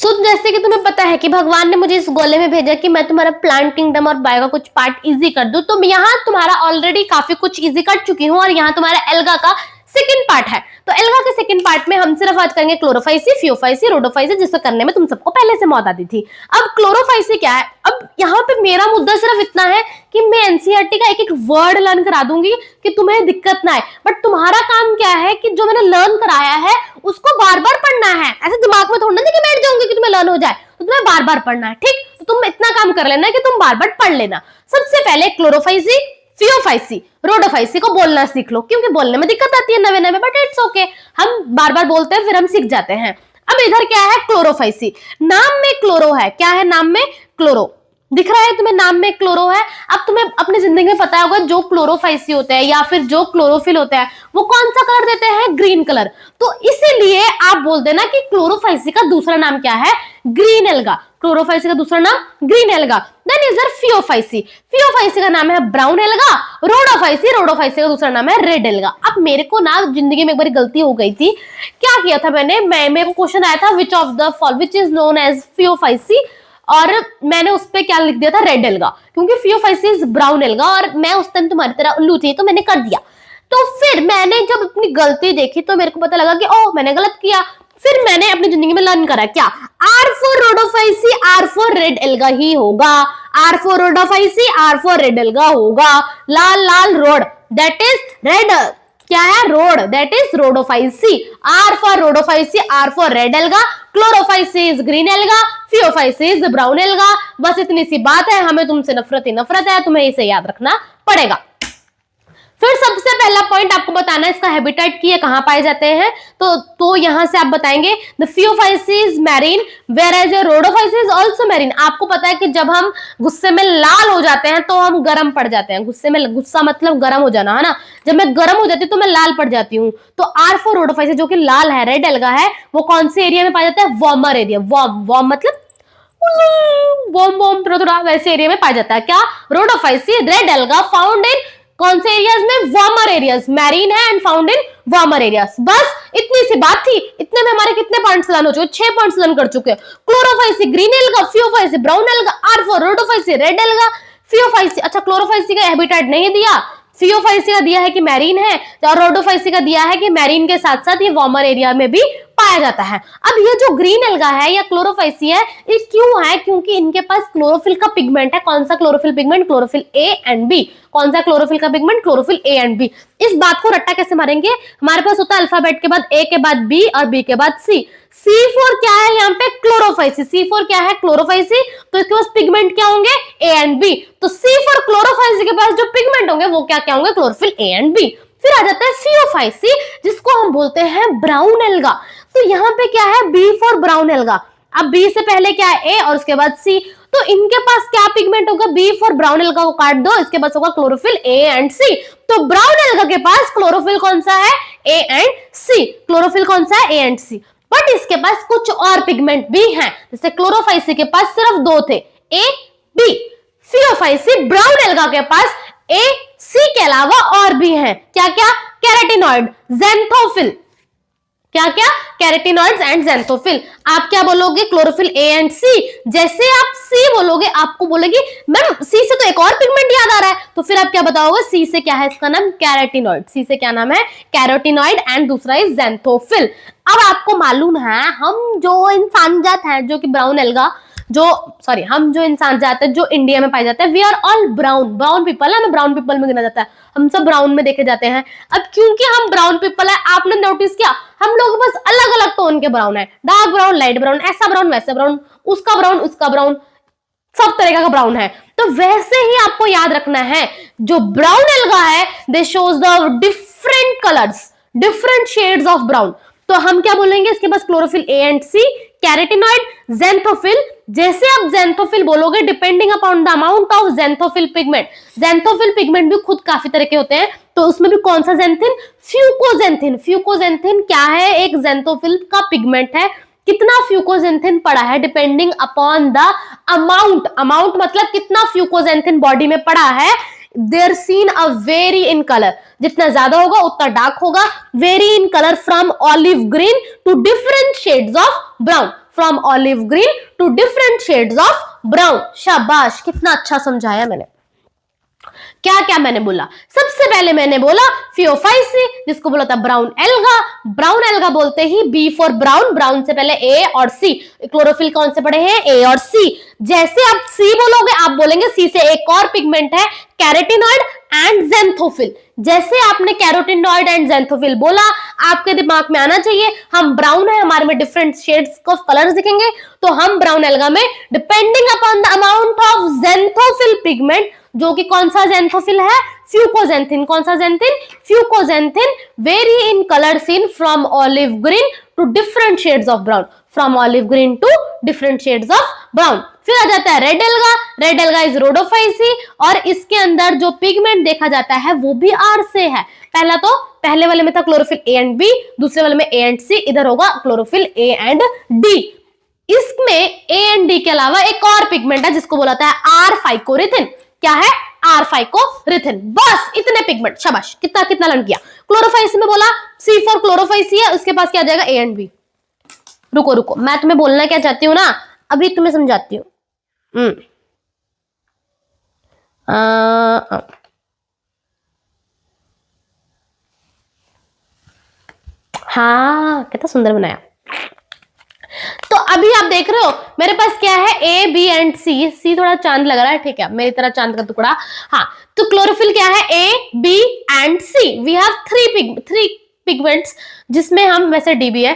जैसे कि तुम्हें पता है कि भगवान ने मुझे इस गोले में भेजा कि मैं तुम्हारा प्लांट किंगडम और बायो का कुछ पार्ट इजी कर दूं, तो यहाँ तुम्हारा ऑलरेडी काफी कुछ इजी कर चुकी हूँ और यहाँ तुम्हारा एल्गा का सेकंड पार्ट है। तो एल्गा के सेकंड पार्ट में हम सिर्फ आज करेंगे क्लोरोफाइसी, फियोफाइसी, रोडोफाइसी, जिसको करने में तुम सबको पहले से मौत आती थी। अब क्लोरोफाइसी क्या है? अब यहाँ पे मेरा मुद्दा सिर्फ इतना है कि मैं एनसीईआरटी का एक एक वर्ड लर्न करा दूंगी कि तुम्हें दिक्कत ना आए, बट तुम्हारा काम क्या है कि जो मैंने लर्न कराया है उसको बार बार पढ़ना है। ऐसे दिमाग में थोड़ा ना कि बैठ जाऊंगी कि तुम्हें लर्न हो जाए, तो तुम्हें बार बार पढ़ना है, ठीक? तो तुम इतना काम कर लेना कि तुम बार बार पढ़ लेना। सबसे पहले क्लोरोफाइसी, फियोफाइसी, रोडोफाइसी को बोलना सीख लो, क्योंकि बोलने में दिक्कत आती है नवे नवे, बट इट्स ओके, हम बार बार बोलते हैं फिर हम सीख जाते हैं। अब इधर क्या है? क्लोरोफाइसी। नाम में क्लोरो है, क्या है नाम में? क्लोरो दिख रहा है तुम्हें, नाम में क्लोरो है। अब तुम्हें अपनी जिंदगी में पता होगा जो क्लोरोफाइसी होते हैं या फिर जो क्लोरोफिल होते हैं वो कौन सा कलर देते हैं? Green colour. तो इसीलिए आप बोल देना कि क्लोरोफाइसी का दूसरा नाम क्या है? Green alga. क्लोरोफाइसी का दूसरा नाम green alga. Then is there phaeophyceae. Phaeophyceae का नाम है ब्राउन एल्गा। रोडोफाइसी, रोडोफाइसी का दूसरा नाम है रेड एल्गा। अब मेरे को ना जिंदगी में एक बार गलती हो गई थी। क्या किया था मैंने? मेरे को क्वेश्चन आया था which of the fall which is known as phaeophyceae, और मैंने उस पे क्या लिख दिया था? रेड एल्गा, क्योंकि फियोफाइसी इज ब्राउन एल्गा और मैं उस टाइम तुम्हारी तरह उल्लू थी तो मैंने कर दिया। तो फिर मैंने जब अपनी गलती देखी तो मेरे को पता लगा कि ओह मैंने गलत किया। फिर मैंने अपनी जिंदगी में लर्न करा क्या? R for Rhodophyceae, R for red alga ही होगा। R for Rhodophyceae, R for red alga होगा। लाल लाल रोड, दैट इज रेड, क्या है? Road, that is rhodophyceae. R for Rhodophyceae, R for red alga. Chlorophyceae is green alga, phaeophyceae is brown alga. बस इतनी सी बात है, हमें तुमसे नफरत ही नफरत है, तुम्हें इसे याद रखना पड़ेगा। फिर सबसे पहला पॉइंट आपको बताना है इसका हैबिटेट की, ये कहां पाए जाते हैं। तो यहां से आप बताएंगे the phaeophyceae is marine whereas rhodophyceae is also marine. आपको पता है कि जब हम गुस्से में लाल हो जाते हैं तो हम गर्म पड़ जाते हैं। गुस्सा मतलब गर्म हो जाना, है ना? जब मैं गर्म हो जाती हूँ तो मैं लाल पड़ जाती हूँ। तो आर फॉर रोडोफाइसी जो कि लाल है, रेड एल्गा है, वो कौन से एरिया में पाया जाता है? Warmer area. वार्म मतलब वार्म थोड़ा वैसे एरिया में पाया जाता है। क्या? Rhodophyceae red alga found in कौन से एरियाज में? Warmer areas. मैरीन है and found in warmer areas. बस इतनी सी बात थी। इतने में हमारे कितने पॉइंट्स लर्न हो चुके? 6 पॉइंट्स लर्न कर चुके हैं। Chlorophyceae green alga, phaeophyceae brown alga, R for rhodophyceae red alga, phaeophyceae. अच्छा, क्लोरोफाइसी का हैबिटेट नहीं दिया, फियोफाइसी का दिया है कि मैरीन है, और रोडोफाइसी का दिया है कि मैरीन के साथ साथ ये वार्मर एरिया में भी पाया जाता है। अब ये जो ग्रीन एल्गा है या क्लोरोफाइसी है, ये क्यों है? क्योंकि इनके पास क्लोरोफिल का पिगमेंट है। कौन सा chlorophyll pigment? Chlorophyll A and B. कौन सा क्लोरोफिल का pigment? Chlorophyll A and B. इस बात को रट्टा कैसे मारेंगे? हमारे पास होता है अल्फाबेट के बाद ए के बाद बी और बी के बाद सी। C4 क्या है यहाँ पे? क्लोरोफाइसी। C4 क्या है? क्लोरोफाइसी। तो इसके पास पिगमेंट क्या होंगे? A and B. तो C4 क्लोरोफाइसी के पास जो पिगमेंट होंगे वो क्या क्या होंगे? Chlorophyll A and B. फिर आ जाता है फियोफाइसी, जिसको हम बोलते हैं ब्राउन एल्गा। तो यहाँ पे क्या है? B for brown alga. अब बी से पहले क्या है? ए और उसके बाद सी। तो इनके पास क्या पिगमेंट होगा? बी फॉर ब्राउन एल्गा को काट दो, इसके पास होगा क्लोरोफिल ए एंड सी। तो ब्राउन एल्गा के पास क्लोरोफिल कौन सा है? A and C. क्लोरोफिल कौन सा है? A and C. बट इसके पास कुछ और पिगमेंट भी हैं। जैसे क्लोरोफाइसी के पास सिर्फ 2 थे, A B. Phaeophyceae brown alga के पास ए सी के अलावा और भी हैं। क्या क्या? Carotenoid, xanthophyll. क्या क्या? Carotenoids and xanthophyll. आप क्या बोलोगे? क्लोरोफिल ए एंड सी। जैसे आप सी बोलोगे आपको बोलेगी मैम सी से तो एक और पिगमेंट याद आ रहा है, तो फिर आप क्या बताओगे? सी से क्या है इसका नाम? कैरोटीनॉइड। सी से क्या नाम है? कैरोटीनॉइड एंड दूसरा है ज़ैंथोफिल। अब आपको मालूम है हम जो इंसान जात है जो कि ब्राउन एल्गा हम जो इंसान जाते हैं जो इंडिया में पाए जाते हैं, we are all brown people है। हमें ब्राउन पीपल में गिना जाता है, हम सब ब्राउन में देखे जाते हैं। अब क्योंकि हम ब्राउन पीपल है, आपने नोटिस किया हम लोग बस अलग अलग टोन के ब्राउन है, डार्क ब्राउन, लाइट ब्राउन, ऐसा ब्राउन, वैसा ब्राउन, उसका ब्राउन, सब तरह का ब्राउन है। तो वैसे ही आपको याद रखना है, जो ब्राउन एल्गा है they shows the different colours, different shades of brown. तो हम क्या बोलेंगे? इसके पास chlorophyll A and C, carotenoid, xanthophyll. जैसे आप ज़ैंथोफिल बोलोगे depending upon the amount of xanthophyll pigment, xanthophyll pigment भी खुद काफी तरह के होते हैं, तो उसमें भी कौन सा ज़ैंथिन? फ्यूकोज़ैंथिन। फ्यूकोज़ैंथिन क्या है? एक ज़ैंथोफिल का पिगमेंट है। कितना फ्यूकोज़ैंथिन पड़ा है? डिपेंडिंग अपॉन द अमाउंट मतलब कितना फ्यूकोज़ैंथिन बॉडी में पड़ा है। There seen a very in colour, जितना ज्यादा होगा उतना डार्क होगा। Very in colour from olive green to different shades of brown. From olive green to different shades of brown. शाबाश, कितना अच्छा समझाया मैंने। क्या क्या मैंने बोला? सबसे पहले मैंने बोला फियोफाइसी, जिसको बोला था ब्राउन एल्गा। ब्राउन एल्गा बोलते ही बी फॉर ब्राउन, ब्राउन से पहले ए और सी। क्लोरोफिल कौन से पढ़े हैं? ए और सी। जैसे आप सी बोलोगे आप बोलेंगे सी से एक और पिगमेंट है कैरोटिनॉइड एंड ज़ैंथोफिल। जैसे आपने कैरोटिनॉइड एंड ज़ैंथोफिल बोला, आपके दिमाग में आना चाहिए हम ब्राउन है, हमारे में डिफरेंट शेड्स ऑफ कलर्स दिखेंगे, तो हम ब्राउन एल्गा में depending upon the amount of xanthophyll pigment, जो कि कौन सा ज़ैंथोफिल है? फ्यूकोजेंथिन। कौन सा xanthin? Fucoxanthin. Very in colour seen from olive green to different shades of brown, from olive green to different shades of brown. फिर आ जाता है red alga. Red alga is rhodophyceae, और इसके अंदर जो पिगमेंट देखा जाता है वो भी आर से है। पहले वाले में था क्लोरोफिल ए एंड बी, दूसरे वाले में ए एंड सी, इधर होगा क्लोरोफिल ए एंड डी। इसमें ए एंड डी के अलावा एक और पिगमेंट है जिसको बोला है आर फाइकोरिथिन। क्या है? आर फाइकोरिथिन। बस इतने पिगमेंट। शाबाश, कितना कितना लर्न किया। क्लोरोफाइसी में बोला सी फॉर क्लोरोफाइसी है, उसके पास क्या जाएगा? A and B. रुको रुको, मैं तुम्हें बोलना क्या चाहती हूँ ना, अभी तुम्हें समझाती हूँ। हाँ, कितना सुंदर बनाया। तो अभी आप देख रहे हो मेरे पास क्या है? ए बी एंड सी। सी थोड़ा चांद लग रहा है, ठीक है, मेरी तरह चांद का टुकड़ा। हाँ, तो क्लोरोफिल क्या है? A B and C. We have three pigments, जिसमें हम वैसे डी भी है,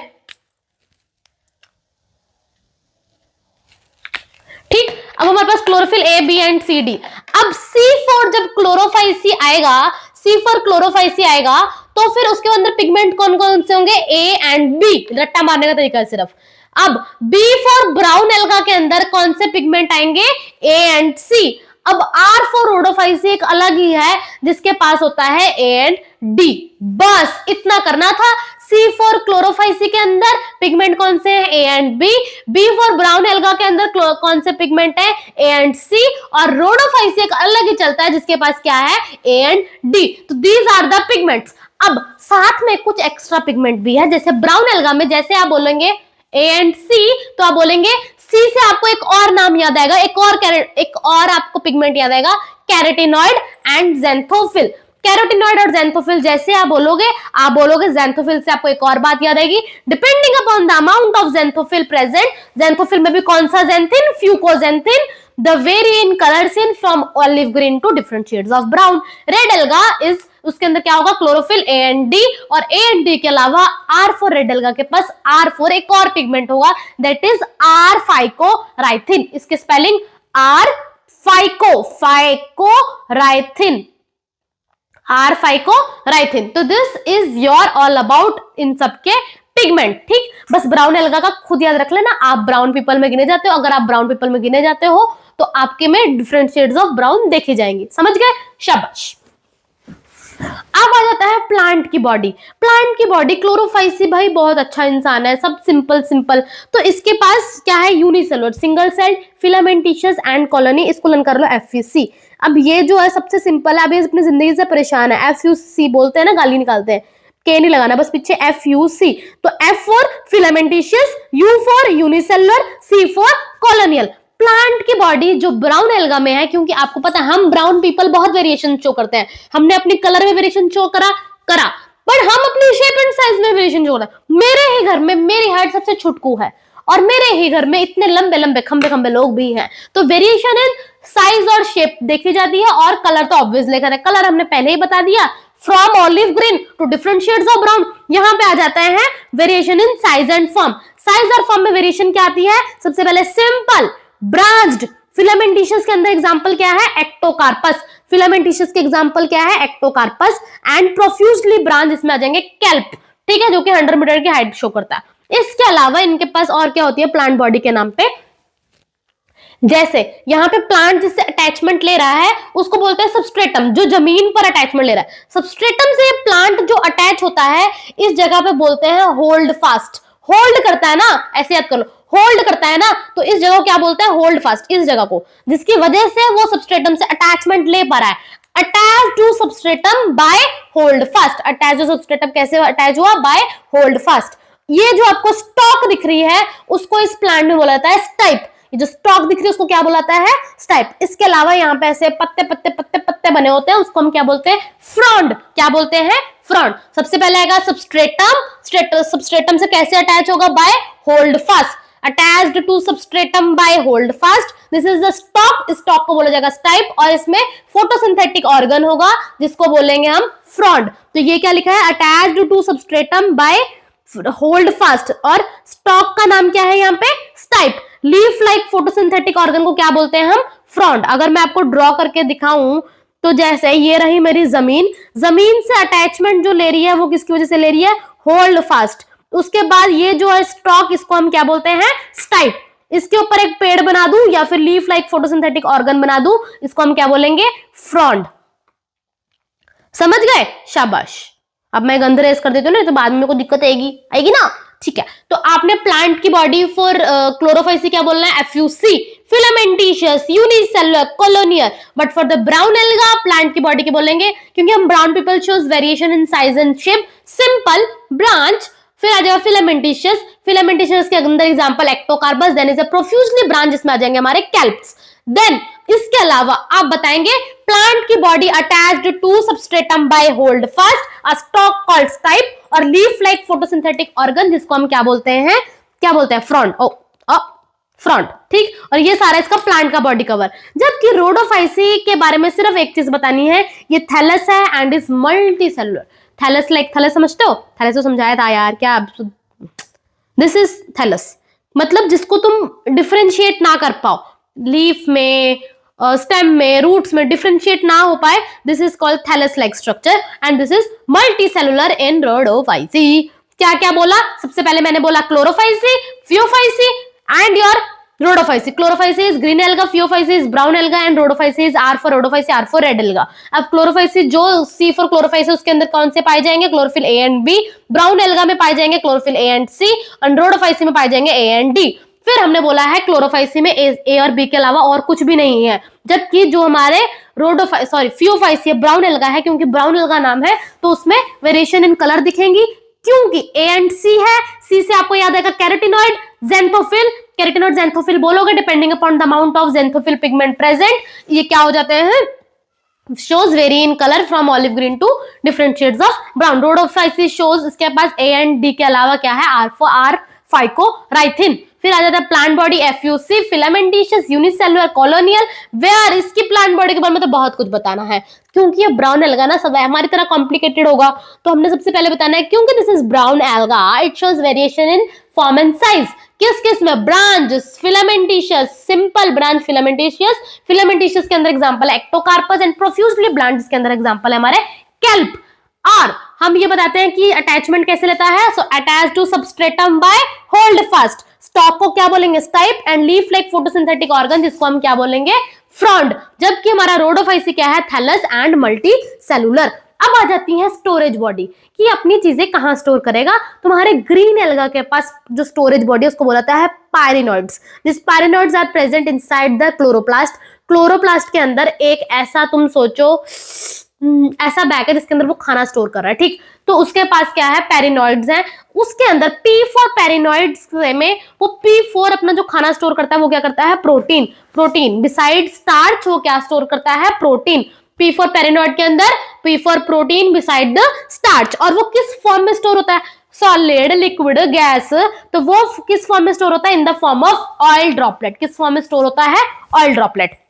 ठीक। अब हमारे पास chlorophyll A B and C D. अब सी फॉर जब क्लोरोफाइसी आएगा, सी फॉर क्लोरोफाइसी आएगा, तो फिर उसके अंदर पिगमेंट कौन कौन से होंगे? A and B. रट्टा मारने का तरीका है सिर्फ। अब बी फॉर ब्राउन एल्गा के अंदर कौन से पिगमेंट आएंगे? ए एंड सी। अब आर फॉर रोडोफाइसी एक अलग ही है, जिसके पास होता है ए एंड डी। बस इतना करना था। सी फॉर क्लोरोफाइसी के अंदर पिगमेंट कौन से हैं? A and B. B for brown alga के अंदर कौन से पिगमेंट है? A and C. और रोडोफाइसी एक अलग ही चलता है, जिसके पास क्या है? A and D. तो दीज आर द पिगमेंट्स। अब साथ में कुछ एक्स्ट्रा पिगमेंट भी है, जैसे ब्राउन एल्गा में जैसे आप बोलेंगे ए एंड सी, तो आप बोलेंगे सी से आपको एक और नाम याद आएगा, एक और आपको पिगमेंट याद आएगा, कैरोटिनॉइड एंड ज़ैंथोफिल। कैरोटिनॉइड और ज़ैंथोफिल जैसे आप बोलोगे ज़ैंथोफिल से आपको एक और बात याद आएगी, depending upon the amount of xanthophyll present. Xanthophyll में भी कौन सा xanthin? Fucoxanthin. The very in colour seen from olive green to different shades of brown. Red alga is, उसके अंदर क्या होगा? क्लोरोफिल ए एंड डी, और ए एंड डी के अलावा आर फॉर रेड एल्गा के पास आर फॉर एक और पिगमेंट होगा, दैट इज आर फाइकोराइथिन। इसके spelling R phycoerythrin, R phycoerythrin. तो this is your all about इन सबके पिगमेंट, ठीक। बस ब्राउन एल्गा का खुद याद रख लेना, आप ब्राउन पीपल में गिने जाते हो। अगर आप ब्राउन पीपल में गिने जाते हो तो आपके में डिफरेंट शेड्स ऑफ ब्राउन देखी जाएंगी। समझ गए? शाबाश। अब आ जाता है प्लांट की बॉडी। प्लांट की बॉडी, क्लोरोफाइसी भाई बहुत अच्छा इंसान है, सब सिंपल। तो इसके पास क्या है? Unicellular, single cell, filamentous and colony. इसको लर्न कर लो FUC। अब ये जो है सबसे सिंपल है, अभी अपनी जिंदगी से परेशान है। FUC बोलते हैं ना, गाली निकालते हैं, के नहीं लगाना, बस पीछे FUC। तो F for filamentous, U for unicellular, C for colonial. Plant की बॉडी जो ब्राउन एल्गा में है, क्योंकि आपको पता है हम ब्राउन पीपल बहुत वेरिएशन शो करते हैं, हमने अपनी कलर में वेरिएशन शो करा, बट हम अपनी शेप एंड साइज में वेरिएशन शो करते हैं। मेरे ही घर में मेरी हाइट सबसे छुटकू है, और मेरे ही घर में इतने लंबे लंबे खंबे लोग भी हैं, तो वेरिएशन इन साइज और शेप देखी जाती है। और कलर तो ऑब्वियस लेकर है, कलर हमने पहले ही बता दिया, from olive green to different shades of brown. यहाँ पे आ जाता है variation in size and form. Size और फॉर्म में वेरिएशन क्या आती है? सबसे पहले सिंपल, ब्रांच्ड। फिलामेंटिशियस के अंदर एग्जांपल क्या है? एक्टोकार्पस। फिलामेंटिशियस के एग्जांपल क्या है? एक्टोकार्पस। एंड प्रोफ्यूजली ब्रांच, इसमें आ जाएंगे कैल्प, ठीक है, जो कि 100 मीटर की हाइट शो करता है। इसके अलावा इनके पास और क्या होती है प्लांट बॉडी के नाम पे? जैसे यहाँ पे प्लांट जिससे अटैचमेंट ले रहा है उसको बोलते हैं सबस्ट्रेटम, जो जमीन पर अटैचमेंट ले रहा है। सबस्ट्रेटम से प्लांट जो अटैच होता है इस जगह पे बोलते हैं होल्ड फास्ट। होल्ड करता है ना, ऐसे याद कर लो, होल्ड करता है ना, तो इस जगह को क्या बोलते हैं? Hold fast. इस जगह को, जिसकी वजह से वो सबस्ट्रेटम से अटैचमेंट ले पा रहा है। Attach to substratum by holdfast. Attach to substratum कैसे अटैच हुआ? By holdfast. ये जो आपको स्टॉक दिख रही है उसको इस प्लांट में बोला जाता है स्टाइप। ये जो स्टॉक दिख रही है उसको क्या बोला जाता है, स्टाइप। इसके अलावा यहाँ पे ऐसे पत्ते पत्ते पत्ते पत्ते बने होते हैं, उसको हम क्या बोलते हैं, फ्रॉन्ड। क्या बोलते हैं, फ्रॉन्ड। सबसे पहले आएगा सबस्ट्रेटम। सबस्ट्रेटम से कैसे अटैच होगा, by holdfast. Attached to substratum by holdfast, this is the stalk. Stalk को बोला जाएगा स्टाइप, और इसमें फोटोसिंथेटिक ऑर्गन होगा जिसको बोलेंगे हम फ्रॉन्ड। तो ये क्या लिखा है, attached to substratum by holdfast, और स्टॉक का नाम क्या है यहाँ पे, stipe. Leaf like photosynthetic organ को क्या बोलते हैं हम, फ्रॉन्ड। अगर मैं आपको ड्रॉ करके दिखाऊं तो जैसे ये रही मेरी जमीन, जमीन से अटैचमेंट जो ले रही है वो किसकी वजह से ले रही है, होल्ड फास्ट। उसके बाद ये जो है स्टॉक, इसको हम क्या बोलते हैं, स्टाइप। इसके ऊपर एक पेड़ बना दूं या फिर लीफ लाइक फोटोसिंथेटिक ऑर्गन बना दूं, इसको हम क्या बोलेंगे, फ्रॉन्ड। समझ गए, शाबाश। अब मैं गंध रेस कर देती हूँ ना, तो बाद में मेरे को दिक्कत आएगी ना, ठीक है। तो आपने प्लांट की बॉडी फॉर क्लोरोफाइसी क्या बोलना है, FUC, filamentous, unicellular, colonial. But for the brown alga plant की बॉडी के बोलेंगे, क्योंकि हम brown people shows variation in size and shape, simple, branch. फिर आ जाएगा फिलामेंटिशियस। फिलामेंटिशियस के अंदर example ectocarpus, then is a profusely branch, जिसमें आ जाएंगे हमारे कैल्प्स। देन इसके अलावा आप बताएंगे प्लांट की body attached to substratum by holdfast, a stalk called stipe, और लीफ लाइक फोटोसिंथेटिक ऑर्गन जिसको हम क्या बोलते हैं, फ्रॉन्ड। फ्रंट, ठीक। और ये सारा इसका प्लांट का बॉडी कवर। जबकि रोडोफाइसी के बारे में सिर्फ एक चीज बतानी है, ये थैलस है and is multicellular. Thallus like thallus समझते हो, थैलस तो समझाया था यार, क्या दिस इज थैलस, मतलब जिसको तुम डिफरेंशिएट ना कर पाओ, लीफ में, स्टेम में, रूट्स में डिफरेंशिएट ना हो पाए, this is called thallus like structure, and this is multicellular in rhodophyceae. क्या क्या बोला, सबसे पहले मैंने बोला chlorophyceae, phaeophyceae and your rhodophyceae. Chlorophyceae is green alga, phaeophyceae is brown alga, and rhodophyceae is R for Rhodophyceae, R for red alga. अब chlorophyceae जो C for Chlorophyceae, उसके अंदर कौन से पाए जाएंगे, chlorophyll A and B. Brown alga में पाए जाएंगे क्लोरोफिल ए एंड सी, और रोडोफाइसी में पाए जाएंगे ए एंड डी। फिर हमने बोला है क्लोरोफाइसी में ए और बी के अलावा और कुछ भी नहीं है। जबकि जो हमारे फियोफाइसी ब्राउन एल्गा है, क्योंकि ब्राउन एल्गा नाम है तो उसमें वेरिएशन इन कलर दिखेंगी, क्योंकि ए एंड सी है। सी से आपको याद आएगा कैरोटिनॉइड, ज़ैंथोफिल, कैरोटिनॉइड ज़ैंथोफिल बोलोगे depending upon the amount of xanthophyll pigment present. ये क्या हो जाते हैं, shows vary in color from olive green to different shades of brown. Rhodophysis shows इसके पास A and D के अलावा क्या है, R phycorythrin। फिर आ जाता है plant body, FUC, filamentous, unicellular, colonial. Where इसकी प्लांट बॉडी के बारे में तो बहुत कुछ बताना है, क्योंकि ये ब्राउन एल्गा ना, सब हमारी तरह कॉम्प्लिकेटेड होगा, तो हमने सबसे पहले बताना है क्योंकि this is brown alga, it shows variation in form and size. किस किस में, ब्रांच, फिलामेंटिशियस, सिंपल ब्रांच फिलामेंटिशियस, फिलामेंटिशियस के अंदर एग्जांपल है एक्टोकार्पस, एंड प्रोफ्यूजली ब्रांच जिसके अंदर एग्जांपल है हमारे कैल्प। और हम ये बताते हैं कि अटैचमेंट कैसे लेता है, so attach to substratum by holdfast. Stalk को क्या बोलेंगे, stipe, and leaf like photosynthetic organ जिसको हम क्या बोलेंगे, फ्रॉन्ड। जबकि हमारा रोडोफाइसी क्या है, थैलस एंड मल्टी सेलुलर। अब आ जाती है स्टोरेज बॉडी, कि अपनी चीजें कहां स्टोर करेगा। तुम्हारे ग्रीन एल्गा के पास जो स्टोरेज बॉडी है उसको बोला जाता है pyrenoids. This pyrenoids are present inside the chloroplast. Chloroplast के अंदर एक ऐसा, तुम सोचो ऐसा बैग है जिसके अंदर वो खाना स्टोर कर रहा है, ठीक। तो उसके पास क्या है, पेरिनॉइड्स हैं। उसके अंदर P4 पेरिनॉइड्स में वो P4 अपना जो खाना स्टोर करता है वो क्या करता है, प्रोटीन। बिसाइड स्टार्च वो क्या स्टोर करता है, प्रोटीन। P4 पेरिनॉइड के अंदर P4 protein beside the starch. और वो किस फॉर्म में स्टोर होता है, सॉलिड, लिक्विड, गैस। तो वो किस फॉर्म में स्टोर होता है, इन the form of oil droplet. किस फॉर्म में स्टोर होता है, ऑयल ड्रॉपलेट।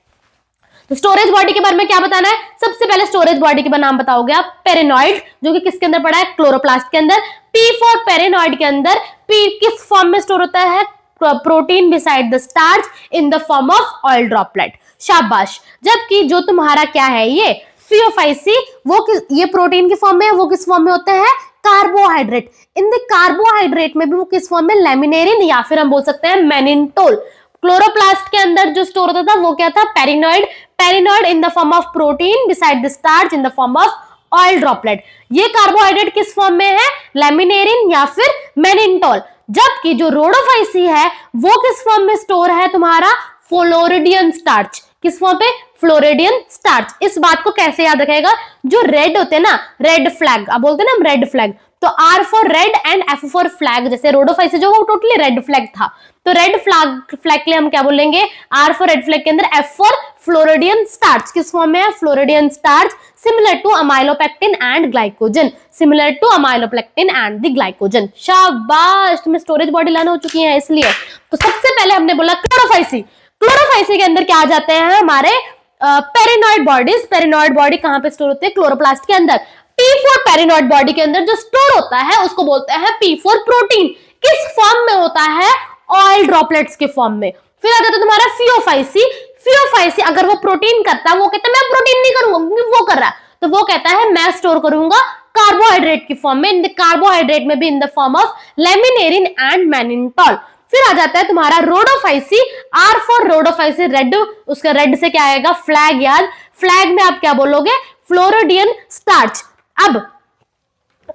तो स्टोरेज बॉडी के बारे में क्या बताना है, सबसे पहले स्टोरेज बॉडी के नाम बताओगे आप, पेरिनॉइड, जो कि किसके अंदर पड़ा है, क्लोरोप्लास्ट के अंदर। P4 पेरिनॉइड के अंदर किस फॉर्म में स्टोर होता है, protein beside the starch in the form of oil droplet. शाबाश। जबकि जो तुम्हारा क्या है, ये फियोफाइसी, वो ये प्रोटीन की फॉर्म में है, वो किस फॉर्म में होते हैं, कार्बोहाइड्रेट। इन द कार्बोहाइड्रेट में भी वो किस फॉर्म में, लेमिनेरिन, या फिर हम बोल सकते हैं मैनिनटोल। क्लोरोप्लास्ट के अंदर जो स्टोर होता था वो क्या था, pyrenoid in the form of protein beside the starch in the form of oil droplet. ये कार्बोहाइड्रेट किस फॉर्म में है, लेमिनेरिन या फिर मैनिनटोल। जबकि जो रोडोफाइसी है वो किस फॉर्म में स्टोर है, तुम्हारा फ्लोरिडियन स्टार्च। किस फॉर्म पे, फ्लोरिडियन स्टार्च। इस बात को कैसे याद रखेगा, जो रेड होते हैं ना, रेड फ्लैग, अब बोलते हैं ना हम रेड फ्लैग, तो R for red and F for flag, जैसे रोडोफाइसी जो वो टोटली रेड फ्लैग था, तो रेड फ्लैग के लिए हम क्या बोलेंगे, R फॉर रेड फ्लैग के अंदर F फॉर फ्लोरिडियन स्टार्च, किस फॉर्म में है, floridean starch, similar to amylopectin and glycogen, similar to amylopectin and the glycogen. शाबाश, तुम्हें स्टोरेज बॉडी लर्न हो चुकी है इसलिए। तो सबसे पहले हमने बोला क्लोरोफाइसी, क्लोरोफाइसी के अंदर क्या आ जाते हैं हमारे पेरिनॉइड बॉडीज। पेरिनॉइड बॉडी कहां पे स्टोर होते हैं, क्लोरोप्लास्ट के अंदर। P4 पेरिनॉइड बॉडी के अंदर जो स्टोर होता है उसको बोलते हैं P4 प्रोटीन, किस फॉर्म में होता है, ऑयल ड्रॉपलेट्स के फॉर्म में। फिर आ जाता है तुम्हारा फियोफाइसी, फियोफाइसी अगर वो प्रोटीन करता है, वो कहता है मैं प्रोटीन नहीं करूंगा, वो कर रहा है, तो वो कहता है मैं स्टोर करूंगा कार्बोहाइड्रेट की फॉर्म में, इन द कार्बोहाइड्रेट में भी in the form of laminarin and mannitol. फिर आ जाता है तुम्हारा rhodophyceae, R for rhodophyceae red, उसका रेड से क्या आएगा, फ्लैग याद, फ्लैग में आप क्या बोलोगे, फ्लोरिडियन स्टार्च। अब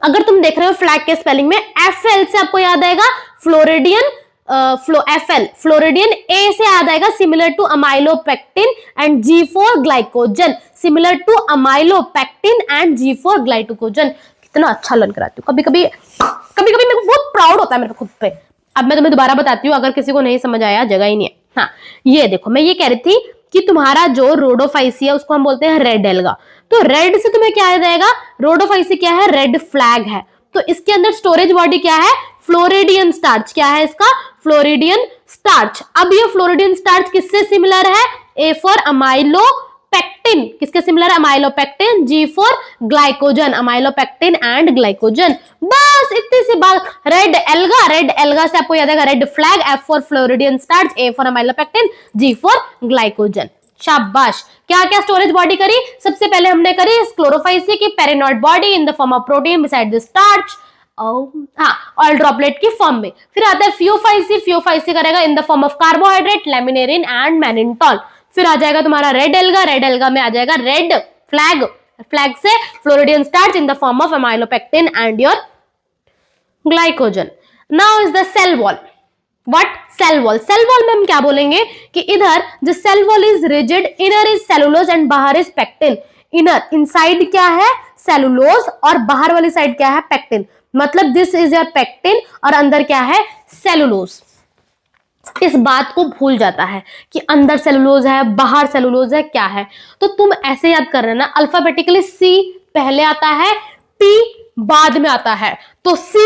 अगर तुम देख रहे हो फ्लैग के स्पेलिंग में FL से आपको याद आएगा फ्लोरिडियन, FL फ्लोरिडियन, A से याद आएगा similar to amylopectin and G for glycogen, similar to amylopectin and G for glycogen. कितना अच्छा लर्न कराती हूँ, कभी कभी मेरे को बहुत प्राउड होता है मेरे खुद पे। अब मैं तुम्हें दोबारा बताती हूँ, अगर किसी को नहीं समझ आया, जगह ही नहीं है। हाँ, ये देखो, मैं ये कह रही थी कि तुम्हारा जो रोडोफाइसी है उसको हम बोलते हैं रेड एल्गा, तो रेड से तुम्हें क्या याद आएगा, रोडोफाइसी क्या है, रेड फ्लैग है, तो इसके अंदर स्टोरेज बॉडी क्या है, फ्लोरिडियन स्टार्च, क्या है इसका, फ्लोरिडियन स्टार्च। अब ये फ्लोरिडियन स्टार्च किससे सिमिलर है, A फॉर अमाइलोपेक्टिन, किसके सिमिलर है, amylopectin, G for glycogen, amylopectin and glycogen. बस इतनी सी बात। रेड एल्गा, रेड एल्गा से आपको याद आएगा red flag, F for floridean starch, A for amylopectin, G for glycogen. शाबाश। क्या क्या स्टोरेज बॉडी करी, सबसे पहले हमने करी क्लोरोफाइसी की pyrenoid body in the form of protein beside the starch, oil droplet की फॉर्म में। फिर आता है फियोफाइसी, फियोफाइसी करेगा in the form of carbohydrate, laminarin and mannitol. फिर आ जाएगा तुम्हारा रेड एल्गा, रेड एल्गा में आ जाएगा रेड फ्लैग, फ्लैग से floridean starch in the form of amylopectin and your glycogen. Now is the cell wall. What, cell wall, cell wall में हम क्या बोलेंगे कि इधर जो cell wall is rigid, inner is cellulose and बाहर is pectin. Inner, inside क्या है सेलुलोज और बाहर वाली साइड क्या है पेक्टिन, मतलब दिस इज योर पेक्टिन और अंदर क्या है सेलुलोज। इस बात को भूल जाता है कि अंदर सेलुलोज है बाहर सेलुलोज है क्या है, तो तुम ऐसे याद कर रहे ना, अल्फाबेटिकली C पहले आता है, P बाद में आता है, तो C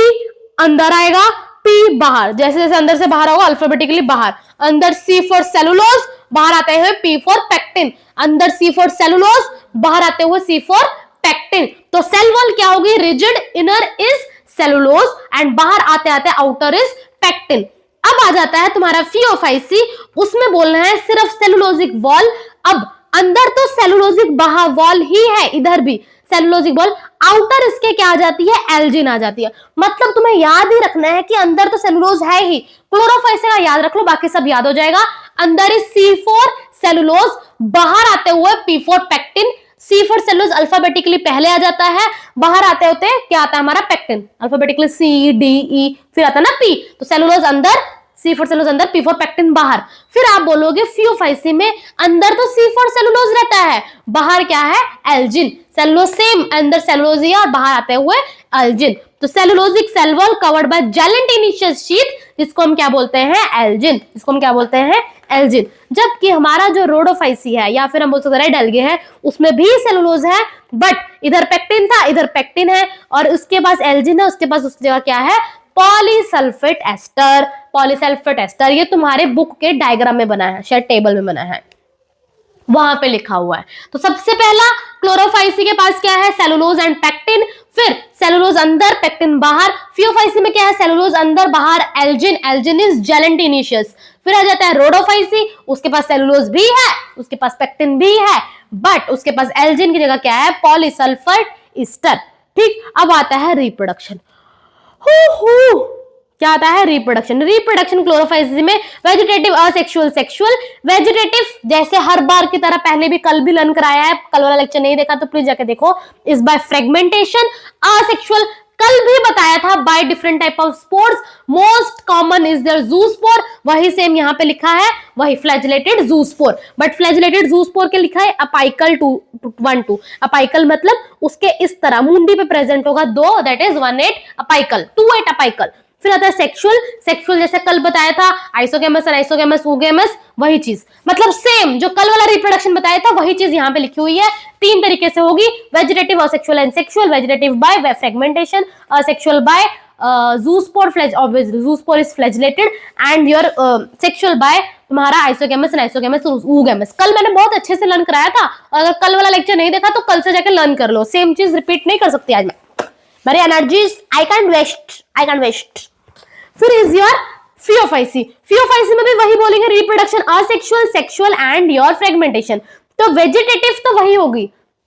अंदर आएगा, P बाहर, जैसे जैसे अंदर से बाहर होगा अल्फाबेटिकली बाहर, अंदर C फॉर सेलुलोज, बाहर आते हुए P फॉर पेक्टिन, अंदर C फॉर सेलुलोज, बाहर आते हुए C फॉर पेक्टिन। तो सेल वॉल क्या होगी, rigid, inner is cellulose and बाहर आते आते आउटर इज पेक्टिन। अब आ जाता है तुम्हारा फियोफाइसी, उसमें बोलना है सिर्फ सेलुलोजिक वॉल। अब अंदर तो सेलुलोजिक बाहर वॉल ही है, इधर भी सेलुलोजिक वॉल, आउटर इसके क्या आ जाती है, एल्जिन आ जाती है। मतलब तुम्हें याद ही रखना है कि अंदर तो सेलुलोज है ही, क्लोरोफाइसी का याद रख लो, बाकी सब याद हो जाएगा। अंदर इज C फॉर सेलुलोज, बाहर आते हुए P for pectin, C for cellulose alphabetically पहले आ जाता है, बाहर आते होते क्या आता है हमारा pectin, alphabetically C D E, फिर आता है ना P, तो सेलुलोज अंदर, C फॉर सेलुलोज अंदर, P फॉर पेक्टिन बाहर। फिर आप बोलोगे फियोफाइसी में अंदर तो C फॉर सेलुलोज रहता है, बाहर क्या है एल्जिन, सेलुलोज सेम, अंदर सेलुलोज ही और बाहर आते हुए एल्जिन। तो cellulosic cell wall covered by gelatinous sheath, जिसको हम क्या बोलते हैं एल्जिन, जिसको हम क्या बोलते हैं एल्जिन। जबकि हमारा जो रोडोफाइसी है या फिर हम बोल सकते हैं रेड एल्गे है, उसमें भी सेलुलोज है, बट इधर पेक्टिन था इधर पेक्टिन है, और उसके पास एल्जिन है, उसके पास उस जगह क्या है पॉलीसल्फेट एस्टर, पॉलीसल्फेट एस्टर। ये तुम्हारे बुक के डायग्राम में बना है, शायद टेबल में बना है, वहां पे लिखा हुआ है। तो सबसे पहला क्लोरोफाइसी के पास क्या है सेलुलोज एंड पेक्टिन, फिर सेलुलोज अंदर पेक्टिन बाहर। फियोफाइसी में क्या है सेलुलोज अंदर बाहर एल्जिन, एल्जिन इज जेलेटिनेशियस। फिर आ जाता है रोडोफाइसी, उसके पास सेलुलोज भी है उसके पास पेक्टिन भी है, बट उसके पास एल्जिन की जगह क्या है पॉलीसल्फेट एस्टर। ठीक, अब आता है रिप्रोडक्शन। क्या आता है रिप्रोडक्शन। रिप्रोडक्शन क्लोरोफाइसी में वेजिटेटिव, असेक्सुअल, सेक्सुअल। वेजिटेटिव जैसे हर बार की तरह पहले भी कल भी लर्न कराया है, कल वाला लेक्चर नहीं देखा तो प्लीज जाके देखो, इज बाय फ्रेगमेंटेशन। असेक्सुअल कल भी बताया था by different type of spores, most common is there zoospore, वही सेम यहाँ पे लिखा है, वही flagellated zoospore, but flagellated zoospore के लिखा है अपाइकल 1-2, अपाइकल मतलब उसके इस तरह मुंडी पे प्रेजेंट होगा 2, दैट इज 1-8 अपाइकल, 2-8 अपाइकल। फिर आता है सेक्सुअल, सेक्सुअल जैसे कल बताया था आइसोगेमस, आइसोगेमस, ओगेमस, वही चीज, मतलब सेम जो कल वाला रिप्रोडक्शन बताया था वही चीज यहाँ पे लिखी हुई है। 3 तरीके से होगी, vegetative, asexual and sexual, vegetative by fragmentation, asexual by zoospore, obviously zoospore is flagellated, and your sexual by तुम्हारा आइसोगेमस एंड आइसोगेमस, oogamous। कल मैंने बहुत अच्छे से लर्न कराया था, अगर कल वाला लेक्चर नहीं देखा तो कल से जाकर लर्न कर लो, सेम चीज रिपीट नहीं कर सकती आज मैं, मेरी एनर्जीज आई कैन वेस्ट। फिर इज योर फियोफाइसी, फियोफाइसी में भी वही बोलेंगे, reproduction, asexual, sexual and your fragmentation. तो वेजिटेटिव तो वही होगी,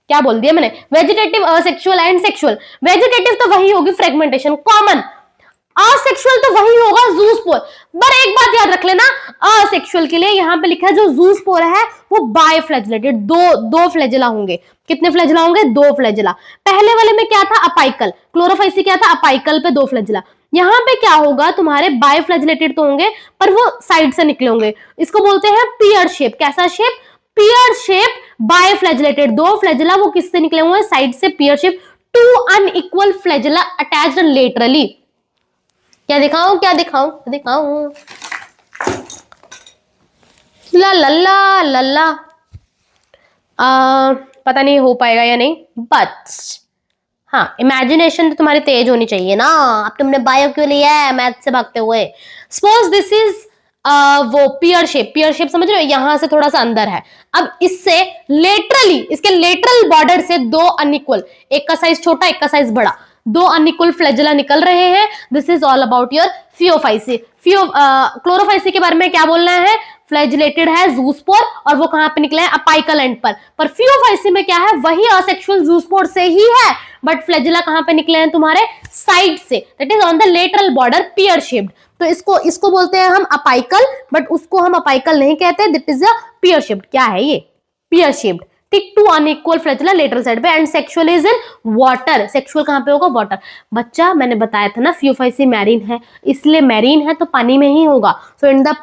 क्या बोल दिया मैंने, vegetative, asexual and sexual, vegetative तो वही होगी फ्रेगमेंटेशन कॉमन, असेक्सुअल तो वही होगा ज़ूस्पोर। पर एक बात याद रख लेना, असेक्सुअल के लिए यहाँ पे लिखा है जो ज़ूस्पोर है वो बायफ्लैजिलेटेड, दो फ्लैजिला होंगे। कितने फ्लैजिला होंगे, 2 फ्लैजिला। पहले वाले में क्या था, अपाइकल, क्लोरोफाइसी क्या था, अपाइकल पे 2 फ्लैजिला। यहाँ पे क्या होगा, तुम्हारे बायफ्लैजिलेटेड तो होंगे पर वो साइड से निकले होंगे, इसको बोलते हैं पियर शेप। कैसा shape, pear shape, biflagellated, 2 flagella, वो किससे निकले हुए हैं, साइड से, pear shape, 2 unequal flagella attached laterally. क्या दिखाऊं, क्या दिखाऊं, दिखाऊं, ला लल्ला लल्ला, पता नहीं हो पाएगा या नहीं, बट हाँ, इमेजिनेशन तो तुम्हारी तेज होनी चाहिए ना, अब तुमने बायो क्यों लिया है मैथ से भागते हुए। सपोज दिस इज वो पियर शेप, पियर शेप समझ रहे हो, यहां से थोड़ा सा अंदर है। अब इससे लेटरली, इसके लेटरल बॉर्डर से 2 अनइक्वल, एक का साइज छोटा एक का साइज बड़ा, 2 अनइक्वल फ्लैजिला निकल रहे हैं। This is all about your Phaeophyceae. Chlorophyceae के बारे में क्या बोलना है, फ्लैजिलेटेड है ज़ूस्पोर और वो कहां पे निकले हैं, अपाइकल एंड पर फियोफाइसी में क्या है, वही असेक्सुअल ज़ूस्पोर से ही है, बट फ्लैजिला कहां पे निकले हैं, तुम्हारे साइड से, that is on the lateral border, pear shaped. तो इसको बोलते हैं हम अपाइकल, बट उसको हम अपाइकल नहीं कहते, that is a pear shaped. क्या है ये, पियर शेप्ड, ठीक, 2 अनइक्वल फ्लैजिला लेटरल साइड पे, and sexual is in water. Sexual कहां पे होगा, वाटर। बच्चा मैंने बताया था ना, फियोफाइसी मैरीन है, इसलिए मैरीन है तो पानी में ही होगा। So in the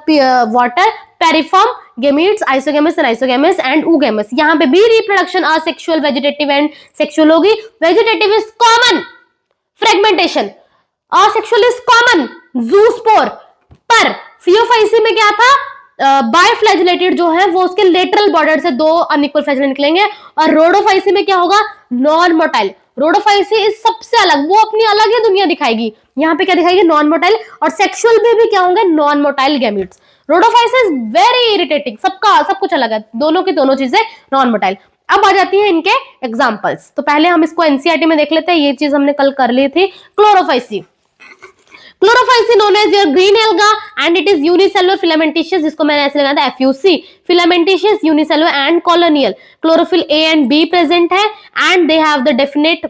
water, pyriform, gametes, isogamous and isogamous and oogamous। यहाँ पे भी reproduction asexual, vegetative and sexual होगी। Vegetative is common, fragmentation, asexual is common, zoospore. पर फियोफाइसी में क्या था, बायफ्लैजिलेटेड जो है वो उसके लेटरल बॉर्डर से 2 अनइक्वल फ्लैजिला निकलेंगे। और रोडोफाइसी में क्या होगा, नॉन मोटाइल। रोडोफाइसी इस सबसे अलग, वो अपनी अलग ही दुनिया दिखाएगी। यहाँ पे क्या दिखाएगी, नॉन मोटाइल। और सेक्सुअल में भी क्या होंगे, non motile gametes. Rhodophyceae is very irritating, सबका सब कुछ अलग है, दोनों की दोनों चीजें नॉन मोटाइल। अब आ जाती है इनके एग्जाम्पल्स। तो पहले हम इसको एनसीईआरटी में देख लेते हैं, ये चीज हमने कल कर ली थी। Chlorophyceae, Chlorophyceae known as your green alga and it is unicellular filamentous, जिसको मैंने ऐसे लगाया था FUC, filamentous, unicellular and colonial। chlorophyll A and B present है and they have the definite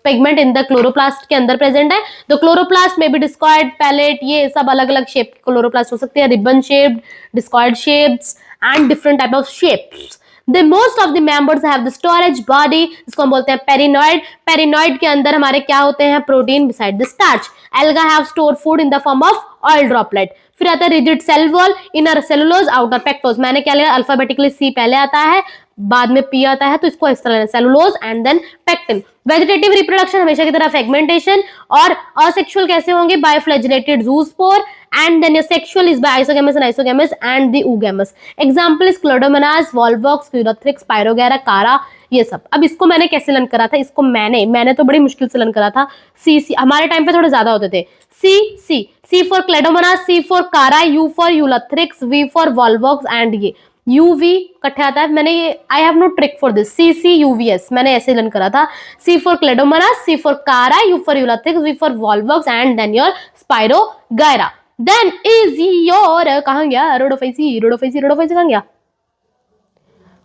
pigment in the chloroplast के अंदर present है। तो chloroplast में भी discoid, palette, ये सब अलग अलग शेप क्लोरोप्लास्ट हो सकते हैं, ribbon shaped, discoid shapes and different type of shapes। The most of the members have the storage body, इसको हम बोलते हैं पेरिनॉइड। पेरिनॉइड के अंदर हमारे क्या होते हैं, protein beside the starch। Alga have stored food in the form of oil droplet। फिर आता है rigid cell wall, inner cellulose, outer pectose. मैंने क्या लिया, अल्फाबेटिकली सी पहले आता है, बाद में पी आता है, तो इसको इस तरह cellulose and then pectin. Vegetative reproduction हमेशा की तरह फ्रेगमेंटेशन। और असेक्सुअल कैसे होंगे, बायफ्लैजिलेटेड ज़ूस्पोर, and then your sexual is by isogamous and isogamous and the oogamous। example is Clodomonas, Volvox, Urothrix, Pyrogera, Cara, ये सब। अब इसको मैंने कैसे लर्न करा था, इसको मैंने तो बड़ी मुश्किल से लर्न करा था। सी हमारे टाइम पे थोड़े ज्यादा होते थे। C for chlamydomonas, C for chara, U for ulothrix, V for volvox and ये यूवी इकट्ठे आता है। मैंने ये I have no trick for this, CCUVS मैंने ऐसे लर्न करा था। C for chlamydomonas, C for chara, U for ulothrix, V for volvox and then your spirogyra. Then is your, कहां गया रोडोफाइसी कहां गया,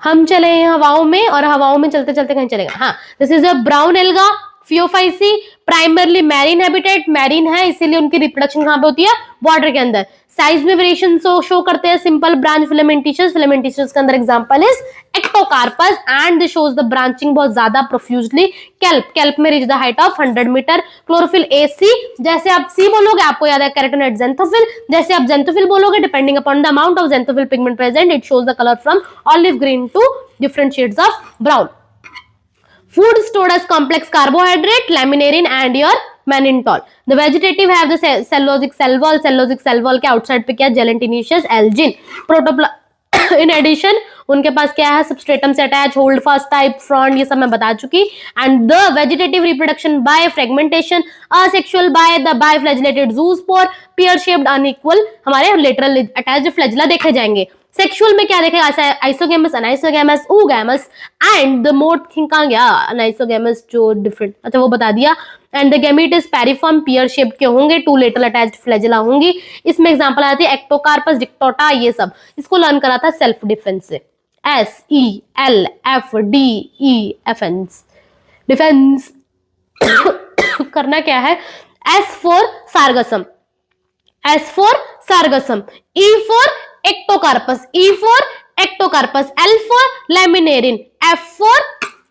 हम चले हैं हवाओं में और हवाओं में चलते चलते कहीं चलेगा। हाँ, this is a brown alga, Phaeophyceae primarily marine habitat, marine है इसीलिए उनकी रिप्रोडक्शन कहां पे होती है, वाटर के अंदर। साइज में वेरिएशन शो करते हैं सिंपल ब्रांच फिलामेंटिशियस, फिलामेंटिशियस के अंदर example is ectocarpus and shows the branching बहुत ज्यादा प्रोफ्यूजली। केल्प, केल्प में reach the height of 100 metre. Chlorophyll A C, जैसे आप सी बोलोगे आपको याद है कैरोटिनॉइड ज़ेंथोफिल, जैसे आप ज़ेंथोफिल बोलोगे depending upon the amount of xanthophyll pigment present it shows the colour from olive green to different shades of brown. Food stored as complex carbohydrate, laminarin and your mannitol. The vegetative have the cellulosic cell wall. Cellulosic cell wall के outside पे क्या gelatinaceous algin. In addition उनके पास क्या है, substratum से attach, hold fast type, frond, ये सब मैं बता चुकी. And the vegetative reproduction by fragmentation, asexual by the biflagellated zoospore, pear shaped unequal हमारे lateral attached flagella देखे जाएंगे. सेक्सुअल में क्या देखेगा, isogamous, anisogamous, oogamous and the mode कहां गया, अनाइसोगैमस जो डिफरेंट, अच्छा वो बता दिया। And the gamete is pyriform, pear shape के होंगे, 2 लेटरल अटैच्ड फ्लैजेला होंगी। इसमें एग्जांपल आती है एक्टोकार्पस, डिक्टोटा, ये सब इसको लर्न करा था सेल्फ डिफेंस से, SELFDEFENS डिफेंस। करना क्या है, S for Sargassum, S for Sargassum, E for Ectocarpus, E for Ectocarpus, L for laminarin, F for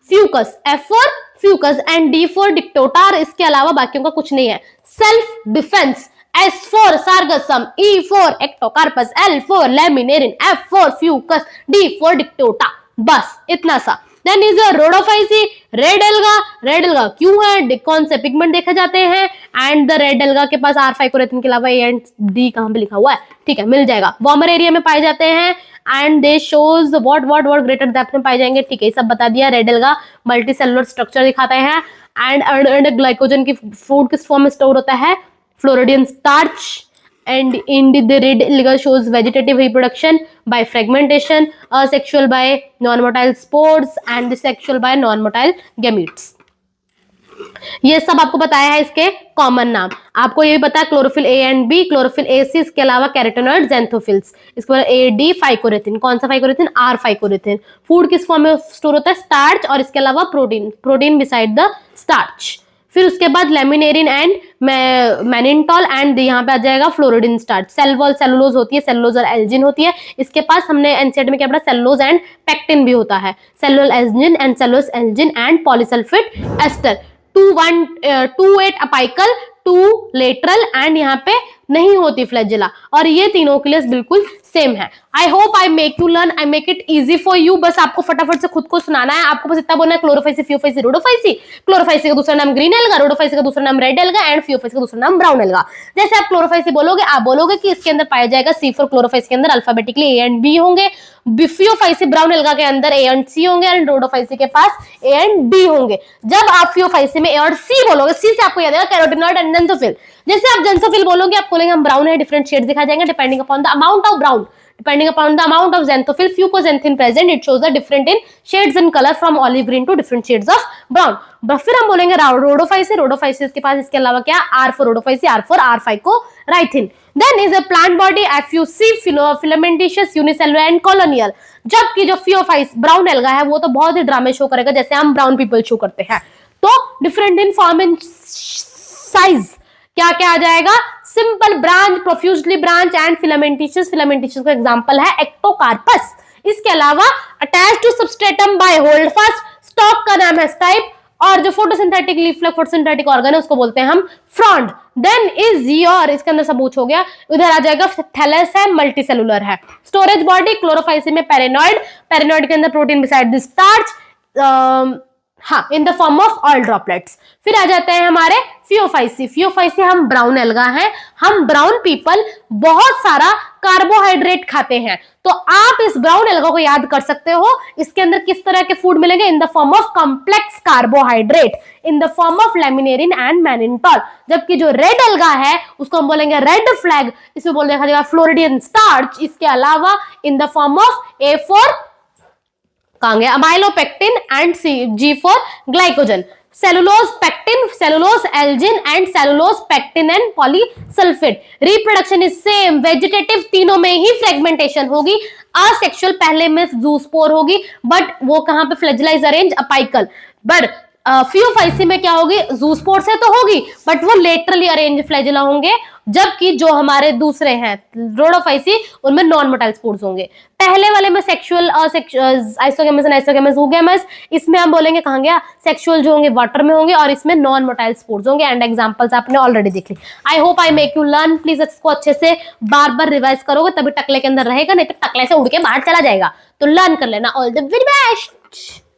Fucus, F for Fucus and D for Dictyota. इसके अलावा बाकियों का कुछ नहीं है। Self defence, S for Sargassum, E for Ectocarpus, L for laminarin, F for Fucus, D for Dictyota, बस इतना सा। Then is Rhodophyceae, red alga. Red alga क्यों है, कौन से पिगमेंट देखे जाते हैं, एंड द रेड एल्गा के पास आर फाइकोरेथिन के अलावा ए एंड डी कहां पे लिखा हुआ है, ठीक है मिल जाएगा। वार्मर एरिया में पाए जाते हैं and they shows what greater depth में पाए जाएंगे, ठीक है सब बता दिया। Red alga multi cellular structure दिखाते हैं एंड ग्लाइकोजन की फूड किस फॉर्म में स्टोर होता है, floridean starch. And in the red alga shows vegetative reproduction by fragmentation, asexual by non-motile spores and the sexual by non-motile gametes. ये सब आपको बताया है इसके कॉमन नाम। आपको ये भी पता है chlorophyll A and b, chlorophyll A c, इसके अलावा कैरोटिनॉइड ज़ेंथोफिल्स, इसके बाद ए डी फाइकोरेथिन, कौन सा फाइकोरेथिन, आर फाइकोरेथिन। फूड किस फॉर्म में स्टोर होता है, स्टार्च, और इसके अलावा protein, protein beside the starch. फिर उसके बाद लेमिनेरिन एंड मैनिटॉल एंड यहाँ पे आ जाएगा फ्लोरिडिन स्टार्च। सेल वॉल सेलुलोज होती है, सेलुलोज और एल्जिन होती है। इसके पास हमने एनसीईआरटी में क्या पढ़ा, सेलुलोज एंड पेक्टिन भी होता है, cellulose algin and cellulose algin and polysulphate ester. 2-8 apical, 2 lateral and यहाँ पे नहीं होती फ्लैजेला, और ये तीनों के लिए बिल्कुल सेम है। आई hope I make you learn, I make it easy for you. बस आपको फटाफट से खुद को सुनाना है, आपको बस इतना बोलना है क्लोरोफाइसी, फियोफाइसी, रोडोफाइसी। क्लोरोफाइसी का दूसरा नाम ग्रीन एल्गा, रोडोफाइसी का दूसरा नाम रेड एल्गा एंड फियोफाइसी का दूसरा नाम ब्राउन एल्गा। जैसे आप क्लोरोफाइसी बोलोगे, आप बोलोगे कि इसके अंदर पाया जाएगा सी फॉर क्लोरोफाइसी के अंदर अल्फाबेटिकली ए एंड बी होंगे, फियोफाइसी ब्राउन एल्गा के अंदर ए एंड सी होंगे एंड रोडोफाइसी के पास ए एंड डी होंगे। जब आप फियोफाइसी में ए और सी बोलोगे, सी से आपको याद आएगा कैरोटिनॉइड एंड ज़ेंथोफिल। जैसे आप ज़ेंथोफिल बोलोगे, आप बोलेंगे हम ब्राउन है, डिफरेंट शेड्स दिखा जाएंगे depending upon the amount of brown, depending upon the amount of xanthophyll fucoxanthin present it shows the different in shades and color from olive green to different shades of brown। फिर हम बोलेंगे Rhodophyceae, Rhodophyceae के पास इसके अलावा क्या, R for Rhodophyceae, R for R phycoerythrin. Then is a plant body FUC, filamentous, unicellular and colonial. जबकि जो फियोफाइस brown alga है वो तो बहुत ही ड्रामे शो करेगा, जैसे हम ब्राउन पीपल शो करते हैं। तो different in form and size क्या क्या आ जाएगा, simple branch, profusely branch and filamentous. Filamentous का एग्जांपल है एक्टोकार्पस। इसके अलावा attach to substratum by holdfast, stalk का नाम है स्टाइप, और जो फोटोसिंथेटिक लीफलेट फोटोसिंथेटिक ऑर्गन है उसको बोलते हैं हम फ्रॉन्ड। देन इज योर, इसके अंदर सबूत हो गया, उधर आ जाएगा थैलस है, मल्टीसेलुलर है। स्टोरेज बॉडी क्लोरोफाइसी में पेरिनॉइड, पेरिनॉइड के अंदर प्रोटीन बिसाइड द स्टार्च, हाँ इन the form of oil droplets. फिर आ जाते हैं हमारे फियोफाइसी। फियोफाइसी हम ब्राउन एल्गा हैं, हम ब्राउन पीपल बहुत सारा कार्बोहाइड्रेट खाते हैं, तो आप इस ब्राउन एल्गा को याद कर सकते हो। इसके अंदर किस तरह के फूड मिलेंगे, इन the form of complex carbohydrate, in the form of laminarin and mannitol. जबकि जो रेड एल्गा है उसको हम बोलेंगे रेड फ्लैग, इसमें बोल देखा जाएगा फ्लोरिडियन स्टार्च। इसके अलावा in the form of A for amylopectin and G for glycogen, cellulose pectin, cellulose algin and cellulose pectin and polysulphate. Reproduction is same, vegetative तीनों में ही फ्रेगमेंटेशन होगी। असेक्सुअल पहले में जूस्पोर होगी, बट वो कहां पे flagella is arrange apical, but Phaeophyceae में क्या होगी, जूस्पोर्स है तो होगी, बट वो लेटरली अरेंज फ्लैजेला होंगे, जबकि जो हमारे दूसरे हैं रोडोफाइसी उनमें नॉन मोटाइल स्पोर्स होंगे। पहले वाले में sexual isogamous and isogamous oogamous, इसमें हम बोलेंगे कहां गया, सेक्सुअल जो होंगे वाटर में होंगे, और इसमें नॉन मोटाइल स्पोर्स होंगे। एंड एग्जांपल्स आपने ऑलरेडी देख ली। I hope I make you learn. Please इसको अच्छे से बार बार रिवाइज करोगे तभी टकले के अंदर रहेगा, नहीं तो टकले से उड़ के बाहर चला जाएगा। तो लर्न कर लेना। All the very best.